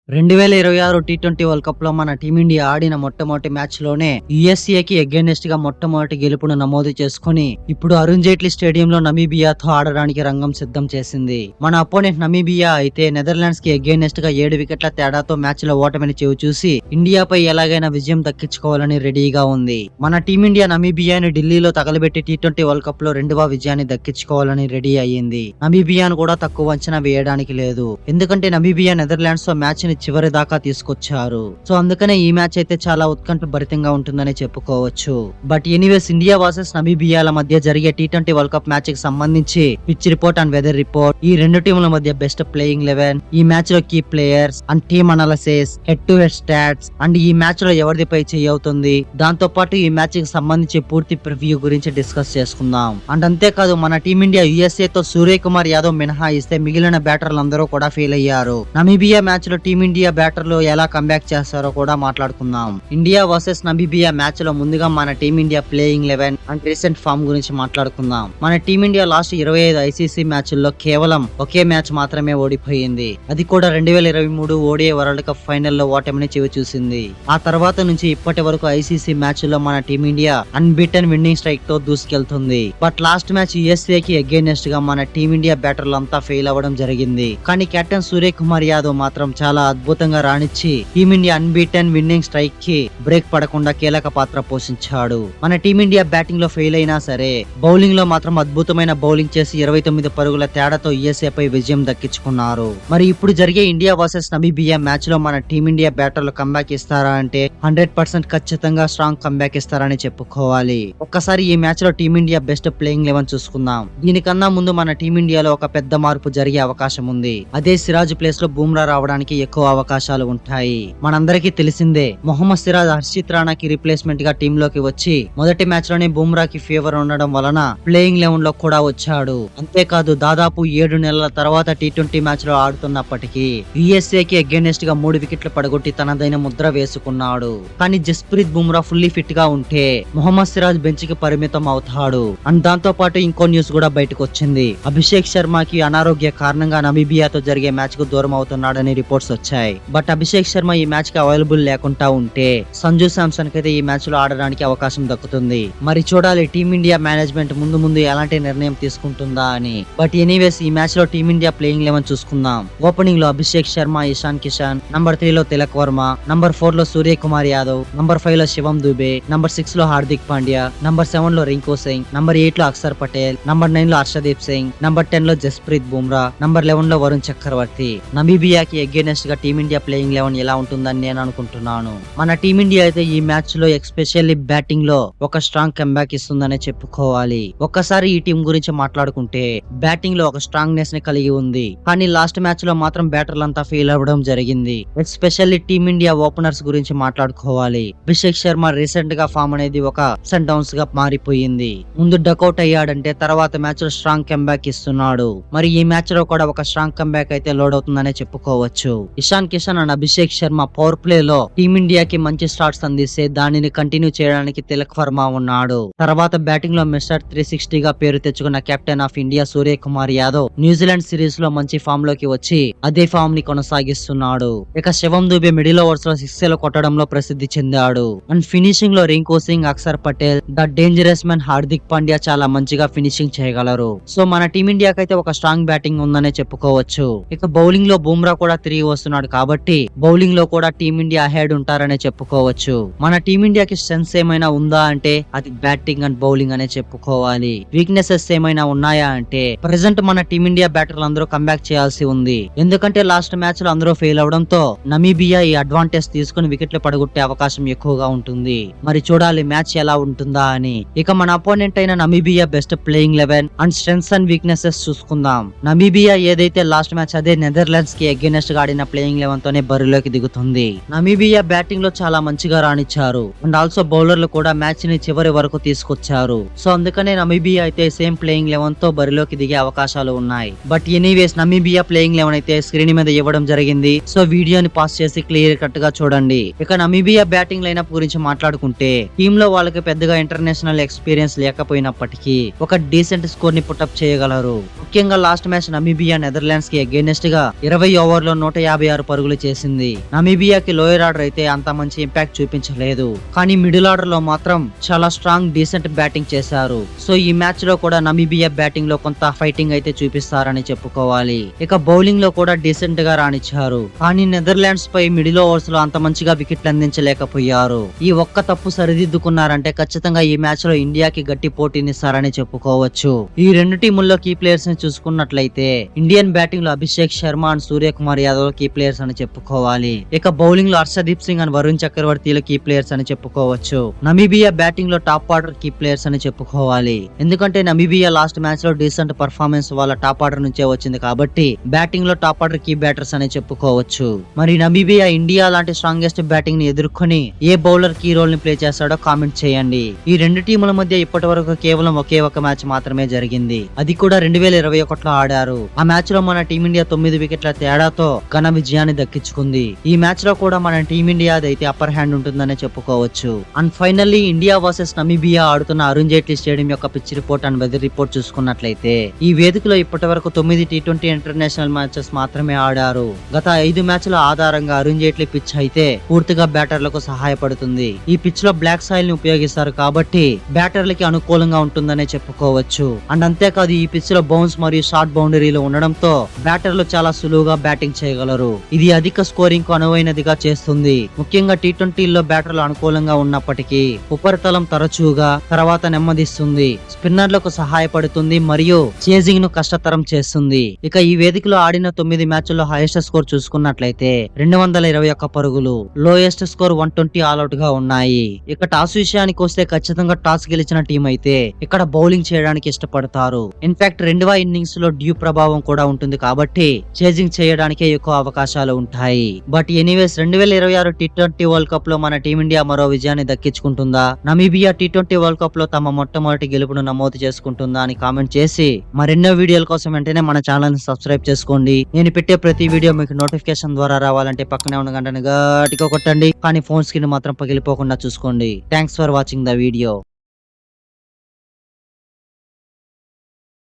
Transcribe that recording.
2026 T20 world cup లో మన team India ఆడిన మొట్టమొదటి మ్యాచ్ లోనే యుఎస్ఏకి అగైనెస్ట్ గా మొట్టమొదటి గెలుపును నమోదు చేసుకుని ఇప్పుడు అరుణ్ జైట్లీ స్టేడియంలో నమీబియాతో ఆడడానికి రంగం సిద్ధం చేసింది. మన అపోనెంట్ నమీబియా అయితే నెదర్లాండ్స్ కి అగైనెస్ట్ గా 7 వికెట్ల తేడాతో మ్యాచ్ లో ఓటమిని చూసి ఇండియాపై ఎలాగైనా విజయం దక్కించుకోవాలని రెడీగా ఉంది. మన టీమిండియా నమీబియాని ఢిల్లీలో తగలబెట్టి టీ20 వరల్డ్ కప్ లో 2వ విజయాన్ని దక్కించుకోవాలని రెడీ అయ్యింది. నమీబియాను కూడా తక్కువ అంచనా వేయడానికి లేదు. ఎందుకంటే నమీబియా నెదర్లాండ్స్ తో మ్యాచ్ ని చివరి దాకా తీసుకొచ్చారు. సో అందుకనే ఈ మ్యాచ్ అయితే చాలా ఉత్కంఠ భరితంగా ఉంటుందని చెప్పుకోవచ్చు. బట్ ఎనీవేస్ ఇండియా వర్సెస్ నమీబియాల మధ్య జరిగే టీ20 వరల్డ్ కప్ మ్యాచ్ కి సంబంధించి pitch report and weather report, ఈ రెండు టీముల మధ్య బెస్ట్ ప్లేయింగ్ 11, ఈ మ్యాచ్ లో key players and team analysis, head to head stats and ఈ మ్యాచ్ లో ఎవరిది పై చేయి అవుతుంది, దాంతో పాటు ఈ మ్యాచ్ కి సంబంధించి పూర్తి ప్రివ్యూ గురించి డిస్కస్ చేసుకుందాం. అండ్ అంతేకాదు మన టీమిండియా యుఎస్ఏ తో సూర్యకుమార్ యాదవ్ మినహాయిస్తే మిగిలిన బ్యాటర్లు అందరూ కూడా ఫెయిల్ అయ్యారు. నమీబియా మ్యాచ్ లో టీమిండియా బ్యాటర్లు ఎలా కంబ్యాక్ చేస్తారో కూడా మాట్లాడుకుందాం. ఇండియా వర్సెస్ నమీబియా మ్యాచ్ లో ముందుగా మన team India playing 11 and recent form గురించి మాట్లాడుకుందాం. మన టీమిండియా లాస్ట్ 25 ఐసీసీ మ్యాచ్ల్లో కేవలం ఒకే మ్యాచ్ మాత్రమే ఓడిపోయింది. అది కూడా 2023 ఓడిఐ వరల్డ్ కప్ ఫైనల్లో ఓటమిని చూసింది. ఆ తర్వాత నుంచి ఇప్పటి వరకు ఐసీసీ మ్యాచ్ లో మన టీమిండియా అన్బీటెన్ విన్నింగ్ స్ట్రైక్ తో దూసుకెళ్తుంది. బట్ లాస్ట్ మ్యాచ్ యుఎస్ఏ కి అగైనెస్ట్ గా మన టీమిండియా బ్యాటర్లు అంతా ఫెయిల్ అవ్వడం జరిగింది. కానీ కెప్టెన్ సూర్యకుమార్ యాదవ్ మాత్రం చాలా అద్భుతంగా రాణించి టీమిండియా అన్బీటెన్ విన్నింగ్ స్ట్రైక్ కి బ్రేక్ పడకుండా కీలక పాత్ర పోషించాడు. మన టీమిండియా బ్యాటింగ్ లో ఫెయిల్ అయినా సరే బౌలింగ్ లో మాత్రం అద్భుతమైన బౌలింగ్ చేసి 29 పరుగుల తేడాతో యుఎస్ఏ పై విజయం దక్కించుకున్నారు. మరి ఇప్పుడు జరిగే ఇండియా వర్సెస్ నమీబియా మ్యాచ్ లో మన టీమిండియా బ్యాటర్లు కంబ్యాక్ ఇస్తారా అంటే 100% ఖచ్చితంగా స్ట్రాంగ్ కంబ్యాక్ ఇస్తారని చెప్పుకోవాలి. ఒక్కసారి ఈ మ్యాచ్ లో టీమిండియా బెస్ట్ ప్లేయింగ్ 11 చూసుకుందాం. దీనికన్నా ముందు మన టీమిండియాలో ఒక పెద్ద మార్పు జరిగే అవకాశం ఉంది. అదే సిరాజ్ ప్లేస్ లో బుమ్రా రావడానికి ఎక్కువ అవకాశాలు ఉంటాయి. మనందరికీ తెలిసిందే మొహమ్మద్ సిరాజ్ హర్షిత్ రాణాకి రీప్లేస్మెంట్ గా టీమ్ లోకి వచ్చి మొదటి మ్యాచ్ లోనే బుమ్రాకి ఫీవర్ ఉండడం వలన ప్లేయింగ్ 11 లో కూడా వచ్చాడు. అంతేకాదు దాదాపు 7 నెలల తర్వాత టీ20 మ్యాచ్ లో ఆడుతున్నప్పటికీ యుఎస్ఏ కి అగైనెస్ట్ గా 3 వికెట్లు పడగొట్టి తనదైన ముద్ర వేసుకున్నాడు. కానీ జస్ప్రీత్ బుమ్రా ఫుల్లీ ఫిట్ గా ఉంటే మొహమ్మద్ సిరాజ్ బెంచ్ కి పరిమితం అవుతాడు. అండ్ దాంతో పాటు ఇంకో న్యూస్ కూడా బయటకు వచ్చింది. అభిషేక్ శర్మకి అనారోగ్య కారణంగా నమీబియాతో జరిగే మ్యాచ్ కు దూరం అవుతున్నాడని రిపోర్ట్స్ వచ్చాయి. బట్ అభిషేక్ శర్మ ఈ మ్యాచ్ కి అవైలబుల్ లేకుండా ఉంటే సంజు శాంసన్ అయితే ఈ మ్యాచ్ లో ఆడడానికి అవకాశం దక్కుతుంది. మరి చూడాలి టీమిండియా మేనేజ్మెంట్ ముందు ఎలాంటి నిర్ణయం తీసుకుంటుందా అని. బట్ ఎనీవేస్ ఈ మ్యాచ్ లో టీమిండియా ప్లేయింగ్ 11 చూసుకుందాం. ఓపెనింగ్ లో అభిషేక్ శర్మ, ఇషాన్ కిషన్, నంబర్ 3 లో తిలక్ వర్మ, నంబర్ 4 లో సూర్యకుమార్ యాదవ్, నంబర్ 5 లో శివం దుబే, నంబర్ 6 లో హార్దిక్ పాండ్యా, నంబర్ 7 లో రింకు సింగ్, నంబర్ 8 లో అక్షర్ పటేల్, నంబర్ 9 లో హర్షదీప్ సింగ్, నంబర్ 10 లో జస్ప్రీత్ బుమ్రా, నంబర్ 11 లో వరుణ్ చక్రవర్తి. నమీబియాకి అగైనెస్ట్ గా టీమిండియా ప్లేయింగ్ 11 ఎలా ఉంటుందని నేను అనుకుంటున్నాను. మన టీమిండియా అయితే ఈ మ్యాచ్ లో ఎస్పెషల్లీ బ్యాటింగ్ లో ఒక స్ట్రాంగ్ కంబ్యాక్ ఇస్తుందనే చెప్పుకోవాలి. ఒక్కసారి ఈ టీం గురించి మాట్లాడుకుంటే బ్యాటింగ్ లో ఒక స్ట్రాంగ్నెస్ ని కలిగి ఉంది. కానీ లాస్ట్ మ్యాచ్ లో మాత్రం బ్యాటర్లంతా ఫెయిల్ అవ్వడం జరిగింది. ఎస్పెషల్లీ టీమిండియా ఓపెనర్స్ గురించి మాట్లాడుకోవాలి. అభిషేక్ శర్మ రీసెంట్ గా ఫామ్ అనేది ఒక సన్ డౌన్స్ గా మారిపోయింది. ముందు డకౌట్ అయ్యాడంటే తర్వాత మ్యాచ్ లో స్ట్రాంగ్ కంబ్యాక్ ఇస్తున్నాడు. మరి ఈ మ్యాచ్ లో కూడా ఒక స్ట్రాంగ్ కంబ్యాక్ అయితే లోడ్ అవుతుందనే చెప్పుకోవచ్చు. Ishan Kishan and Abhishek Sharma power play లో టీమిండియాకి మంచి స్టార్ట్స్ అందిస్తే దానిని కంటిన్యూ చేయడానికి తిలక్ వర్మ ఉన్నాడు. తర్వాత బ్యాటింగ్ లో మిస్టర్ 360 గా పేరు తెచ్చుకున్న captain of India Suryakumar Yadav New Zealand series లో మంచి ఫామ్ లోకి వచ్చి అదే ఫామ్ ని కొనసాగిస్తున్నాడు. ఇక శివం దుబే మిడిల్ ఓవర్స్ లో 6 కొట్టడంలో ప్రసిద్ధి చెందాడు. అండ్ ఫినిషింగ్ లో Rinku Singh, Akshar Patel, the dangerous man Hardik Pandya చాలా మంచిగా ఫినిషింగ్ చేయగలరు. సో మన టీమిండియాకి అయితే ఒక స్ట్రాంగ్ బ్యాటింగ్ ఉందనే చెప్పుకోవచ్చు. ఇక బౌలింగ్ లో బుమ్రా కూడా తిరిగి వస్తున్నాడు కాబట్టి బౌలింగ్ లో కూడా టీమిండియా అహెడ్ ఉంటారనే చెప్పుకోవచ్చు. మన టీమిండియాకి స్ట్రెంగ్స్ ఏమైనా ఉందా అంటే అది బ్యాటింగ్ అండ్ బౌలింగ్ అనే చెప్పుకోవాలి. వీక్నెసెస్ ఏమైనా ఉన్నాయా అంటే ప్రెసెంట్ మన టీమిండియా బ్యాటర్లు అందరూ కంబ్యాక్ చేయాల్సి ఉంది. ఎందుకంటే లాస్ట్ మ్యాచ్ లో అందరూ ఫెయిల్ అవడంతో నమీబియా ఈ అడ్వాంటేజ్ తీసుకుని వికెట్లు పడగొట్టే అవకాశం ఎక్కువగా ఉంటుంది. మరి చూడాలి మ్యాచ్ ఎలా ఉంటుందా అని. ఇక మన అపోనెంట్ అయిన Namibia best playing 11 and strengths and weaknesses చూసుకుందాం. నమీబియా ఏదైతే లాస్ట్ మ్యాచ్ అదే నెదర్లాండ్స్ కి అగైనెస్ట్ గా ఆడిన ప్లేయింగ్ 11 తోనే బరిలోకి దిగుతుంది. నమీబియా బ్యాటింగ్ లో చాలా మంచిగా రాణించారు. అండ్ ఆల్సో బౌలర్లు కూడా మ్యాచ్ ని చివరి వరకు తీసుకొచ్చారు. సో అందుకనే నమీబియా అయితే సేమ్ ప్లేయింగ్ 11 తో బరిలోకి దిగే అవకాశాలు ఉన్నాయి. బట్ ఎనీవేస్ నమీబియా ప్లేయింగ్ 11 అయితే స్క్రీన్ మీద ఇవ్వడం జరిగింది. సో వీడియోని పాస్ చేసి క్లియర్ కట్ గా చూడండి. ఇక నమీబియా బ్యాటింగ్ లైనప్ గురించి మాట్లాడుకుంటే టీమ్ లో వాళ్ళకి పెద్దగా ఇంటర్నేషనల్ ఎక్స్పీరియన్స్ లేకపోయినప్పటికీ ఒక డీసెంట్ స్కోర్ ని పుట్అప్ చేయగలరు. ముఖ్యంగా లాస్ట్ మ్యాచ్ నమీబియా నెదర్లాండ్స్ కి అగైనెస్ట్ గా 20 ఓవర్లో 156 36 పరుగులు చేసింది. నమీబియాకి లోయర్ ఆర్డర్ అయితే అంత మంచి ఇంపాక్ట్ చూపించలేదు, కానీ మిడిల్ ఆర్డర్ లో మాత్రం చాలా స్ట్రాంగ్ డీసెంట్ బ్యాటింగ్ చేశారు. సో ఈ మ్యాచ్ లో కూడా నమీబియా బ్యాటింగ్ లో కొంత ఫైటింగ్ అయితే చూపిస్తారని చెప్పుకోవాలి. ఇక బౌలింగ్ లో కూడా డీసెంట్ గా రాణించారు, కానీ నెదర్లాండ్స్ పై మిడిల్ ఓవర్స్ లో అంత మంచిగా వికెట్లు అందించలేకపోయారు. ఈ ఒక్క తప్పు సరిదిద్దుకున్నారంటే ఖచ్చితంగా ఈ మ్యాచ్ లో ఇండియాకి గట్టి పోటీనిస్తారని చెప్పుకోవచ్చు. ఈ రెండు టీముల్లో కీ ప్లేయర్స్ ని చూసుకున్నట్లయితే ఇండియన్ బ్యాటింగ్ లో Abhishek Sharma and Suryakumar Yadav key players అని చెప్పుకోవాలి. ఇక బౌలింగ్ లో హర్షదీప్ సింగ్ అండ్ వరుణ్ చక్రవర్తిలు కీ ప్లేయర్స్ అని చెప్పుకోవచ్చు. నమీబియా బ్యాటింగ్ లో టాప్ ఆర్డర్ కీ ప్లేయర్స్ అని చెప్పుకోవాలి, ఎందుకంటే నమీబియా లాస్ట్ మ్యాచ్ లో డీసెంట్ పర్ఫార్మెన్స్ వాళ్ళ టాప్ ఆర్డర్ నుంచే వచ్చింది కాబట్టి బ్యాటింగ్ లో టాప్ ఆర్డర్ కీ బ్యాటర్స్ అని చెప్పుకోవచ్చు. మరి నమీబియా ఇండియా లాంటి స్ట్రాంగెస్ట్ బ్యాటింగ్ ని ఎదుర్కొని ఏ బౌలర్ కీ రోల్ ని ప్లే చేస్తాడో కామెంట్ చేయండి. ఈ రెండు టీముల మధ్య ఇప్పటి వరకు కేవలం ఒకే ఒక మ్యాచ్ మాత్రమే జరిగింది, అది కూడా 2021లో ఆడారు. ఆ మ్యాచ్ లో మన టీమిండియా 9 వికెట్ల తేడాతో ఘన విజయాన్ని దక్కించుకుంది. ఈ మ్యాచ్ లో కూడా మన టీమిండియా అయితే అప్పర్ హ్యాండ్ ఉంటుందనే చెప్పుకోవచ్చు. And finally India versus Namibia ఆడుతున్న అరుణ్ జైట్లీ స్టేడియం యొక్క pitch report and weather report చూసుకున్నట్లయితే ఈ వేదికలో ఇప్పటి వరకు 9 T20 ఇంటర్నేషనల్ మ్యాచెస్ మాత్రమే ఆడారు. గత 5 మ్యాచ్ల ఆధారంగా అరుణ్ జైట్లీ పిచ్ అయితే పూర్తిగా బ్యాటర్లకు సహాయపడుతుంది. ఈ పిచ్ లో బ్లాక్ సాయిల్ ని ఉపయోగిస్తారు కాబట్టి బ్యాటర్లకి అనుకూలంగా ఉంటుందనే చెప్పుకోవచ్చు. అండ్ అంతేకాదు ఈ పిచ్ లో బౌన్స్ మరియు షార్ట్ బౌండరీలు ఉండడంతో బ్యాటర్లు చాలా సులువుగా బ్యాటింగ్ చేయగలరు. ఇది అధిక స్కోరింగ్ కు అనువైనదిగా చేస్తుంది. ముఖ్యంగా T20లో బ్యాటర్లు అనుకూలంగా ఉన్నప్పటికీ ఉపరితలం తరచుగా తర్వాత నెమ్మదిస్తుంది, స్పిన్నర్లకు సహాయపడుతుంది మరియు చేజింగ్ ను కష్టతరం చేస్తుంది. ఇక ఈ వేదికలో ఆడిన 9 మ్యాచ్ల్లో హైయెస్ట్ స్కోర్ చూసుకున్నట్లయితే 221 పరుగులు, లోయెస్ట్ స్కోర్ 120 ఆల్అౌట్ గా ఉన్నాయి. ఇక టాస్ విషయానికి వస్తే ఖచ్చితంగా టాస్ గెలిచిన టీం అయితే ఇక్కడ బౌలింగ్ చేయడానికి ఇష్టపడతారు. ఇన్ఫాక్ట్ రెండవ ఇన్నింగ్స్ లో డ్యూ ప్రభావం కూడా ఉంటుంది కాబట్టి చేజింగ్ చేయడానికే ఎక్కువ అవకాశాలు ఉంటాయి. But anyways 2026 T20 world cup లో మన టీమిండియా మరో విజయాన్ని దక్కించుకుంటుందా, నమీబియా T20 వరల్డ్ కప్ లో తమ మొట్టమొదటి గెలుపును నమోదు చేసుకుంటుందా అని కామెంట్ చేసి మరెన్నో వీడియోల కోసం వెంటనే మన ఛానల్ ని సబ్స్క్రైబ్ చేసుకోండి. నేను పెట్టే ప్రతి వీడియో మీకు నోటిఫికేషన్ ద్వారా రావాలంటే పక్కనే ఉన్న గంటని గట్టిగా కొట్టండి, కానీ ఫోన్ స్క్రీన్ మాత్రం పగిలిపోకుండా చూసుకోండి. Thanks for watching the video.